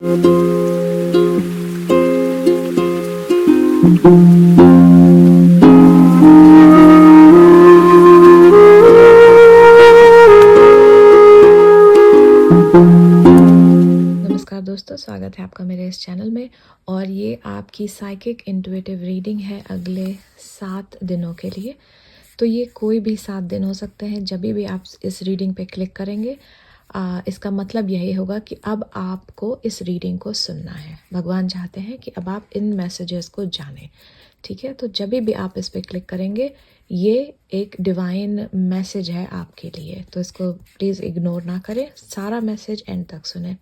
नमस्कार दोस्तों, स्वागत है आपका मेरे इस चैनल में। और ये आपकी साइकिक इंट्यूटिव रीडिंग है अगले 7 दिनों के लिए। तो ये कोई भी 7 दिन हो सकते हैं। जब भी आप इस रीडिंग पे क्लिक करेंगे, इसका मतलब यही होगा कि अब आपको इस रीडिंग को सुनना है। भगवान चाहते हैं कि अब आप इन मैसेजेस को जानें, ठीक है। तो जब भी आप इस पे क्लिक करेंगे, ये एक डिवाइन मैसेज है आपके लिए, तो इसको प्लीज़ इग्नोर ना करें, सारा मैसेज एंड तक सुने,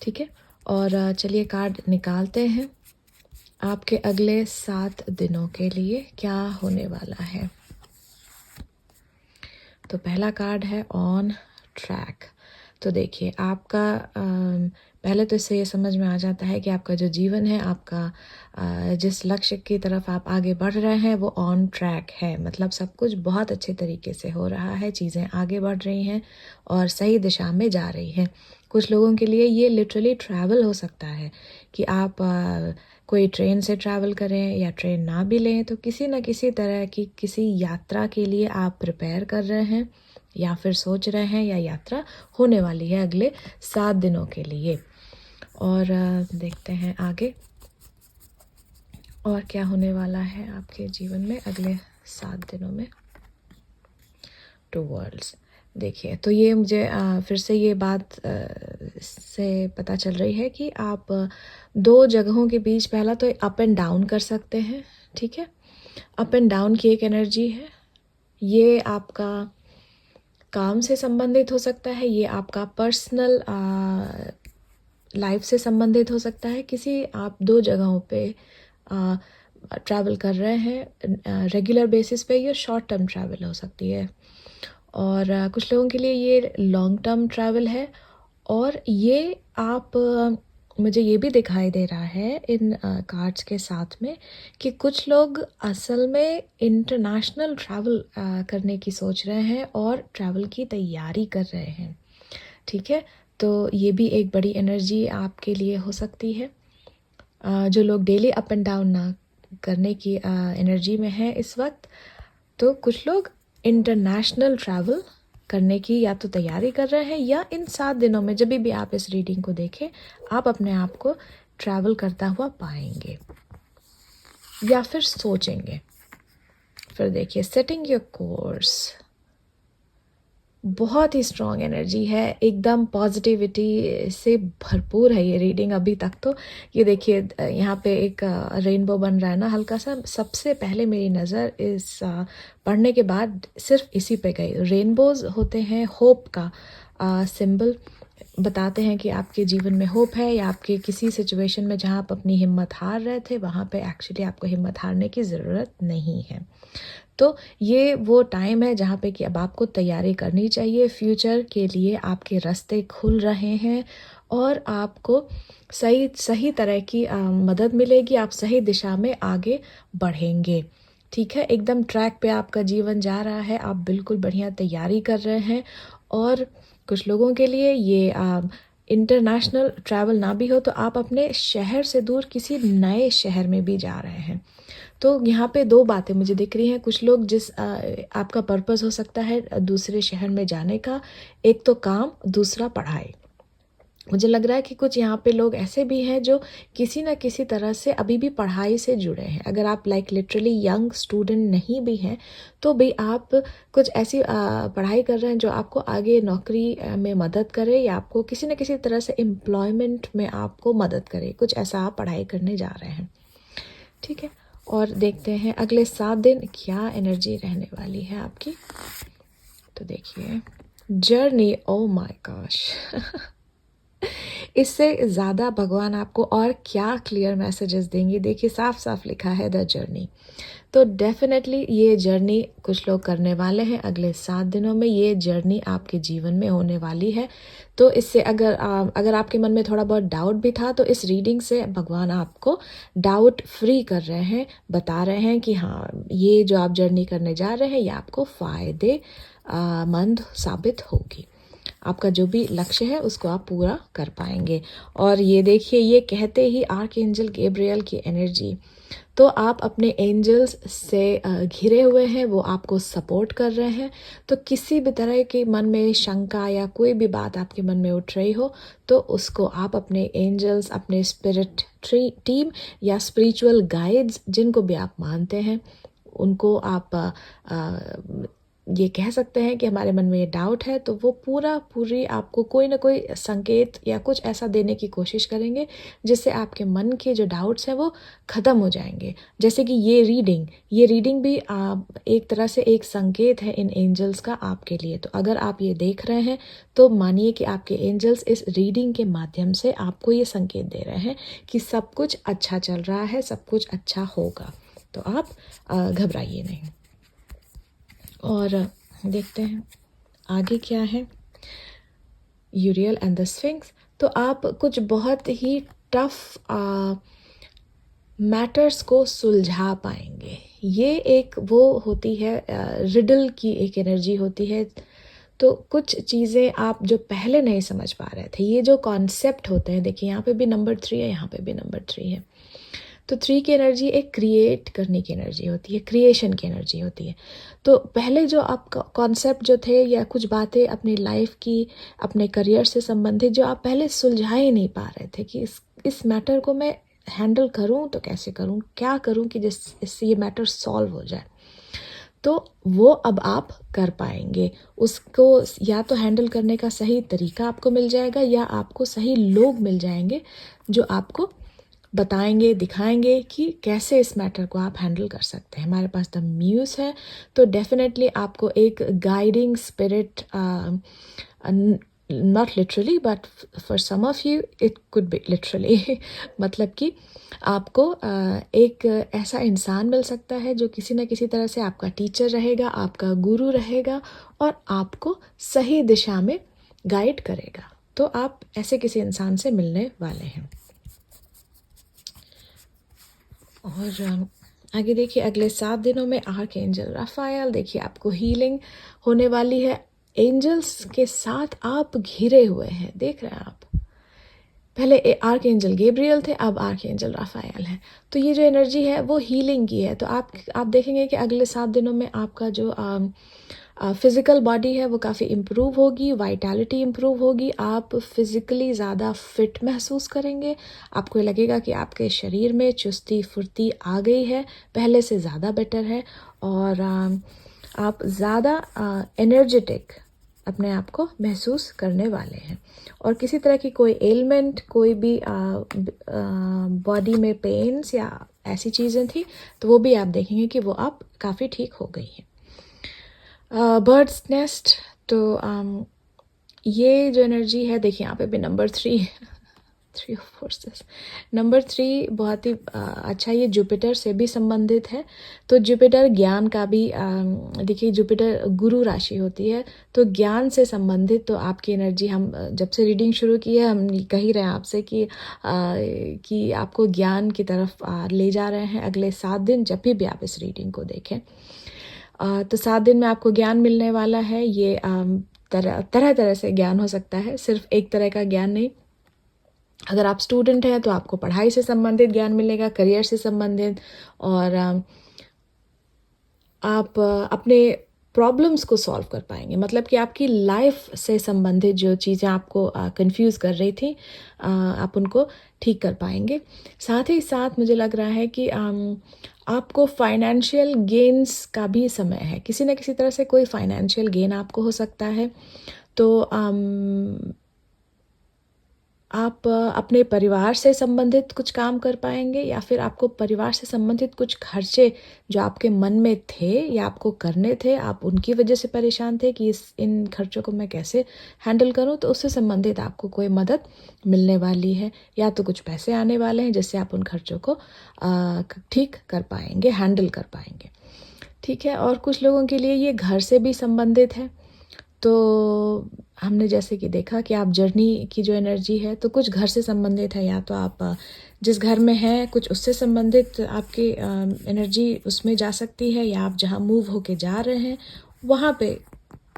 ठीक है। और चलिए कार्ड निकालते हैं आपके अगले 7 दिनों के लिए क्या होने वाला है। तो पहला कार्ड है ऑन ट्रैक। तो देखिए आपका पहले तो इससे ये समझ में आ जाता है कि आपका जो जीवन है, आपका जिस लक्ष्य की तरफ आप आगे बढ़ रहे हैं वो ऑन ट्रैक है। मतलब सब कुछ बहुत अच्छे तरीके से हो रहा है, चीज़ें आगे बढ़ रही हैं और सही दिशा में जा रही हैं। कुछ लोगों के लिए ये लिटरली ट्रैवल हो सकता है कि आप कोई ट्रेन से ट्रैवल करें या ट्रेन ना भी लें, तो किसी न किसी तरह की किसी यात्रा के लिए आप प्रिपेयर कर रहे हैं या फिर सोच रहे हैं, या यात्रा होने वाली है अगले 7 दिनों के लिए। और देखते हैं आगे और क्या होने वाला है आपके जीवन में अगले 7 दिनों में। 2 वर्ल्ड्स। देखिए, तो ये मुझे फिर से ये बात से पता चल रही है कि आप 2 जगहों के बीच पहला तो अप एंड डाउन कर सकते हैं, ठीक है। अप एंड डाउन की एक एनर्जी है। ये आपका काम से संबंधित हो सकता है, ये आपका पर्सनल लाइफ से संबंधित हो सकता है। किसी आप 2 जगहों पे ट्रैवल कर रहे हैं रेगुलर बेसिस पे, ये शॉर्ट टर्म ट्रैवल हो सकती है। और कुछ लोगों के लिए ये लॉन्ग टर्म ट्रैवल है। और ये आप मुझे ये भी दिखाई दे रहा है इन कार्ड्स के साथ में कि कुछ लोग असल में इंटरनेशनल ट्रैवल करने की सोच रहे हैं और ट्रैवल की तैयारी कर रहे हैं, ठीक है। तो ये भी एक बड़ी एनर्जी आपके लिए हो सकती है। जो लोग डेली अप एंड डाउन ना करने की एनर्जी में है इस वक्त, तो कुछ लोग इंटरनेशनल ट्रैवल करने की या तो तैयारी कर रहे हैं, या इन 7 दिनों में जब भी आप इस रीडिंग को देखें, आप अपने आप को ट्रैवल करता हुआ पाएंगे या फिर सोचेंगे। फिर देखिए सेटिंग योर कोर्स, बहुत ही स्ट्रॉन्ग एनर्जी है, एकदम पॉजिटिविटी से भरपूर है ये रीडिंग अभी तक। तो ये देखिए यहाँ पे एक रेनबो बन रहा है ना हल्का सा। सबसे पहले मेरी नज़र इस पढ़ने के बाद सिर्फ इसी पे गई। रेनबोज होते हैं होप का सिंबल, बताते हैं कि आपके जीवन में होप है, या आपके किसी सिचुएशन में जहाँ आप अपनी हिम्मत हार रहे थे, वहाँ पे एक्चुअली आपको हिम्मत हारने की ज़रूरत नहीं है। तो ये वो टाइम है जहाँ पे कि अब आपको तैयारी करनी चाहिए। फ्यूचर के लिए आपके रास्ते खुल रहे हैं और आपको सही तरह की मदद मिलेगी। आप सही दिशा में आगे बढ़ेंगे, ठीक है। एकदम ट्रैक पे आपका जीवन जा रहा है, आप बिल्कुल बढ़िया तैयारी कर रहे हैं। और कुछ लोगों के लिए ये इंटरनेशनल ट्रैवल ना भी हो तो आप अपने शहर से दूर किसी नए शहर में भी जा रहे हैं। तो यहाँ पे 2 बातें मुझे दिख रही हैं। कुछ लोग आपका पर्पस हो सकता है दूसरे शहर में जाने का, एक तो काम, दूसरा पढ़ाई। मुझे लग रहा है कि कुछ यहाँ पे लोग ऐसे भी हैं जो किसी न किसी तरह से अभी भी पढ़ाई से जुड़े हैं। अगर आप लिटरली यंग स्टूडेंट नहीं भी हैं, तो भी आप कुछ ऐसी पढ़ाई कर रहे हैं जो आपको आगे नौकरी में मदद करे, या आपको किसी न किसी तरह से एम्प्लॉयमेंट में आपको मदद करे। कुछ ऐसा आप पढ़ाई करने जा रहे हैं, ठीक है। और देखते हैं अगले 7 दिन क्या एनर्जी रहने वाली है आपकी। तो देखिए जर्नी, ओ माय गॉश इससे ज़्यादा भगवान आपको और क्या क्लियर मैसेजेस देंगे। देखिए साफ साफ लिखा है द जर्नी। तो डेफिनेटली ये जर्नी कुछ लोग करने वाले हैं अगले 7 दिनों में। ये जर्नी आपके जीवन में होने वाली है। तो इससे अगर आपके मन में थोड़ा बहुत डाउट भी था, तो इस रीडिंग से भगवान आपको डाउट फ्री कर रहे हैं, बता रहे हैं कि हाँ, ये जो आप जर्नी करने जा रहे हैं ये आपको फ़ायदे मंद साबित होगी। आपका जो भी लक्ष्य है उसको आप पूरा कर पाएंगे। और ये देखिए, ये कहते ही आर्कएंजल गैब्रियल की एनर्जी, तो आप अपने एंजल्स से घिरे हुए हैं, वो आपको सपोर्ट कर रहे हैं। तो किसी भी तरह के मन में शंका या कोई भी बात आपके मन में उठ रही हो, तो उसको आप अपने एंजल्स, अपने स्पिरिट टीम या स्पिरिचुअल गाइड्स जिनको भी आप मानते हैं, उनको आप ये कह सकते हैं कि हमारे मन में ये डाउट है, तो वो पूरी आपको कोई ना कोई संकेत या कुछ ऐसा देने की कोशिश करेंगे जिससे आपके मन के जो डाउट्स हैं वो ख़त्म हो जाएंगे। जैसे कि ये रीडिंग भी एक तरह से एक संकेत है इन एंजल्स का आपके लिए। तो अगर आप ये देख रहे हैं तो मानिए कि आपके एंजल्स इस रीडिंग के माध्यम से आपको ये संकेत दे रहे हैं कि सब कुछ अच्छा चल रहा है, सब कुछ अच्छा होगा। तो आप घबराइए नहीं। और देखते हैं आगे क्या है। यूरियल एंड द स्फिंक्स, तो आप कुछ बहुत ही टफ मैटर्स को सुलझा पाएंगे। ये एक वो होती है, रिडल की एक एनर्जी होती है। तो कुछ चीज़ें आप जो पहले नहीं समझ पा रहे थे, ये जो कॉन्सेप्ट होते हैं, देखिए यहाँ पे भी नंबर 3 है, यहाँ पे भी नंबर 3 है। तो 3 की एनर्जी एक क्रिएट करने की एनर्जी होती है, क्रिएशन की एनर्जी होती है। तो पहले जो आप कॉन्सेप्ट जो थे या कुछ बातें अपनी लाइफ की, अपने करियर से संबंधित, जो आप पहले सुलझा ही नहीं पा रहे थे कि इस मैटर को मैं हैंडल करूं तो कैसे करूं, क्या करूं कि इससे ये मैटर सॉल्व हो जाए, तो वो अब आप कर पाएंगे। उसको या तो हैंडल करने का सही तरीका आपको मिल जाएगा, या आपको सही लोग मिल जाएंगे जो आपको बताएंगे, दिखाएंगे कि कैसे इस मैटर को आप हैंडल कर सकते हैं। हमारे पास द म्यूज़ है, तो डेफिनेटली आपको एक guiding spirit, not literally but for some of you it could be literally मतलब कि आपको एक ऐसा इंसान मिल सकता है जो किसी न किसी तरह से आपका टीचर रहेगा, आपका गुरु रहेगा और आपको सही दिशा में गाइड करेगा। तो आप ऐसे किसी इंसान से मिलने वाले हैं। और आगे देखिए, अगले 7 दिनों में आर्कएंजल राफाएल, देखिए आपको हीलिंग होने वाली है। एंजल्स के साथ आप घिरे हुए हैं, देख रहे हैं आप। पहले आर्कएंजल गैब्रियल थे, अब आर्कएंजल राफाएल है। तो ये जो एनर्जी है वो हीलिंग की है। तो आप देखेंगे कि अगले 7 दिनों में आपका जो फिज़िकल बॉडी है वो काफ़ी इम्प्रूव होगी, वाइटैलिटी इम्प्रूव होगी, आप फिज़िकली ज़्यादा फिट महसूस करेंगे। आपको लगेगा कि आपके शरीर में चुस्ती फुर्ती आ गई है, पहले से ज़्यादा बेटर है। और आप ज़्यादा एनर्जेटिक अपने आप को महसूस करने वाले हैं। और किसी तरह की कोई एलिमेंट, कोई भी बॉडी में पेन्स या ऐसी चीज़ें थी, तो वो भी आप देखेंगे कि वो आप काफ़ी ठीक हो गई हैं। बर्ड्स नेस्ट, तो ये जो एनर्जी है, देखिए यहाँ पे भी नंबर 3 3 ऑफ फोर्सेस, नंबर 3 बहुत ही अच्छा, ये जुपिटर से भी संबंधित है। तो जुपिटर ज्ञान का भी, देखिए जुपिटर गुरु राशि होती है, तो ज्ञान से संबंधित तो आपकी एनर्जी, हम जब से रीडिंग शुरू की है हम कह ही रहे हैं आपसे कि आपको ज्ञान की तरफ ले जा रहे हैं अगले 7 दिन, जब भी आप इस रीडिंग को देखें। तो 7 दिन में आपको ज्ञान मिलने वाला है। ये तरह तरह से ज्ञान हो सकता है, सिर्फ एक तरह का ज्ञान नहीं। अगर आप स्टूडेंट हैं तो आपको पढ़ाई से संबंधित ज्ञान मिलेगा, करियर से संबंधित, और आप अपने प्रॉब्लम्स को सॉल्व कर पाएंगे। मतलब कि आपकी लाइफ से संबंधित जो चीज़ें आपको कंफ्यूज कर रही थी, आप उनको ठीक कर पाएंगे। साथ ही साथ मुझे लग रहा है कि आपको फाइनेंशियल गेन्स का भी समय है। किसी न किसी तरह से कोई फाइनेंशियल गेन आपको हो सकता है। तो आप अपने परिवार से संबंधित कुछ काम कर पाएंगे, या फिर आपको परिवार से संबंधित कुछ खर्चे जो आपके मन में थे या आपको करने थे, आप उनकी वजह से परेशान थे कि इन खर्चों को मैं कैसे हैंडल करूं, तो उससे संबंधित आपको कोई मदद मिलने वाली है, या तो कुछ पैसे आने वाले हैं जिससे आप उन खर्चों को ठीक कर पाएंगे, हैंडल कर पाएंगे। ठीक है। और कुछ लोगों के लिए ये घर से भी संबंधित है। तो हमने जैसे कि देखा कि आप जर्नी की जो एनर्जी है, तो कुछ घर से संबंधित है, या तो आप जिस घर में हैं कुछ उससे संबंधित आपकी एनर्जी उसमें जा सकती है, या आप जहाँ मूव होके जा रहे हैं वहाँ पे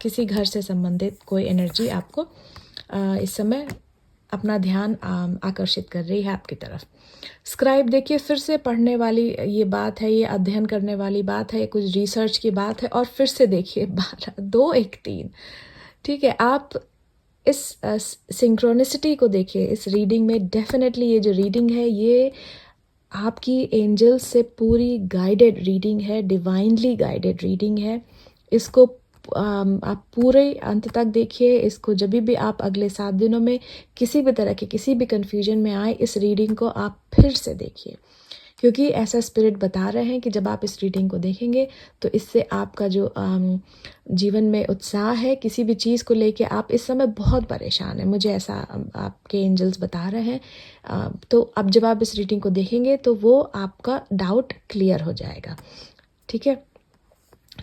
किसी घर से संबंधित कोई एनर्जी आपको इस समय अपना ध्यान आकर्षित कर रही है आपकी तरफ। स्क्राइब देखिए, फिर से पढ़ने वाली ये बात है, ये अध्ययन करने वाली बात है, ये कुछ रिसर्च की बात है। और फिर से देखिए 12 2 1 3, ठीक है। आप इस सिंक्रोनिसिटी को देखिए इस रीडिंग में। डेफिनेटली ये जो रीडिंग है ये आपकी एंजल्स से पूरी गाइडेड रीडिंग है, डिवाइनली गाइडेड रीडिंग है। इसको आप पूरे अंत तक देखिए इसको। जब भी आप अगले 7 दिनों में किसी भी तरह के किसी भी कन्फ्यूजन में आए, इस रीडिंग को आप फिर से देखिए, क्योंकि ऐसा स्पिरिट बता रहे हैं कि जब आप इस रीडिंग को देखेंगे तो इससे आपका जो जीवन में उत्साह है, किसी भी चीज़ को लेके आप इस समय बहुत परेशान हैं, मुझे ऐसा आपके एंजल्स बता रहे हैं। तो अब जब आप इस रीडिंग को देखेंगे तो वो आपका डाउट क्लियर हो जाएगा, ठीक है।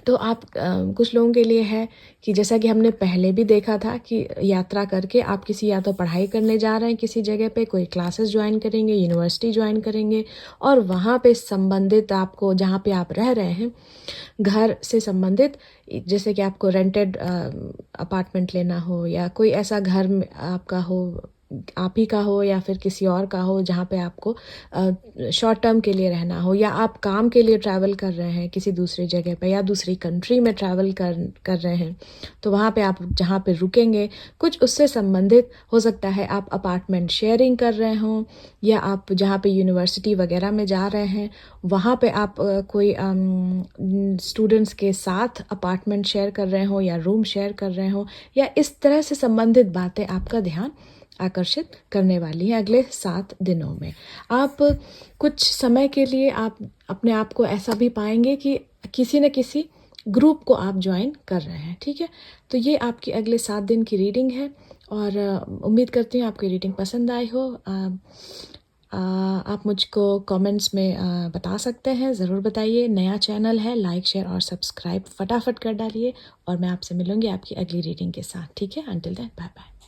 तो आप कुछ लोगों के लिए है कि जैसा कि हमने पहले भी देखा था कि यात्रा करके आप किसी या तो पढ़ाई करने जा रहे हैं किसी जगह पे, कोई क्लासेस ज्वाइन करेंगे, यूनिवर्सिटी ज्वाइन करेंगे, और वहाँ पे संबंधित आपको जहाँ पे आप रह रहे हैं घर से संबंधित, जैसे कि आपको रेंटेड अपार्टमेंट लेना हो या कोई ऐसा घर में आपका हो, आप ही का हो या फिर किसी और का हो, जहाँ पे आपको शॉर्ट टर्म के लिए रहना हो, या आप काम के लिए ट्रैवल कर रहे हैं किसी दूसरी जगह पे या दूसरी कंट्री में ट्रैवल कर रहे हैं, तो वहाँ पे आप जहाँ पे रुकेंगे कुछ उससे संबंधित हो सकता है। आप अपार्टमेंट शेयरिंग कर रहे हों, या आप जहाँ पे यूनिवर्सिटी वगैरह में जा रहे हैं वहाँ पे आप कोई स्टूडेंट्स के साथ अपार्टमेंट शेयर कर रहे हों या रूम शेयर कर रहे हों, या इस तरह से संबंधित बातें आपका ध्यान आकर्षित करने वाली है अगले 7 दिनों में। आप कुछ समय के लिए आप अपने आप को ऐसा भी पाएंगे कि किसी न किसी ग्रुप को आप ज्वाइन कर रहे हैं, ठीक है। तो ये आपकी अगले 7 दिन की रीडिंग है, और उम्मीद करती हूँ आपकी रीडिंग पसंद आई हो। आप मुझको कमेंट्स में बता सकते हैं, ज़रूर बताइए। नया चैनल है, लाइक शेयर और सब्सक्राइब फटाफट कर डालिए, और मैं आपसे मिलूँगी आपकी अगली रीडिंग के साथ, ठीक है। Until then, bye bye.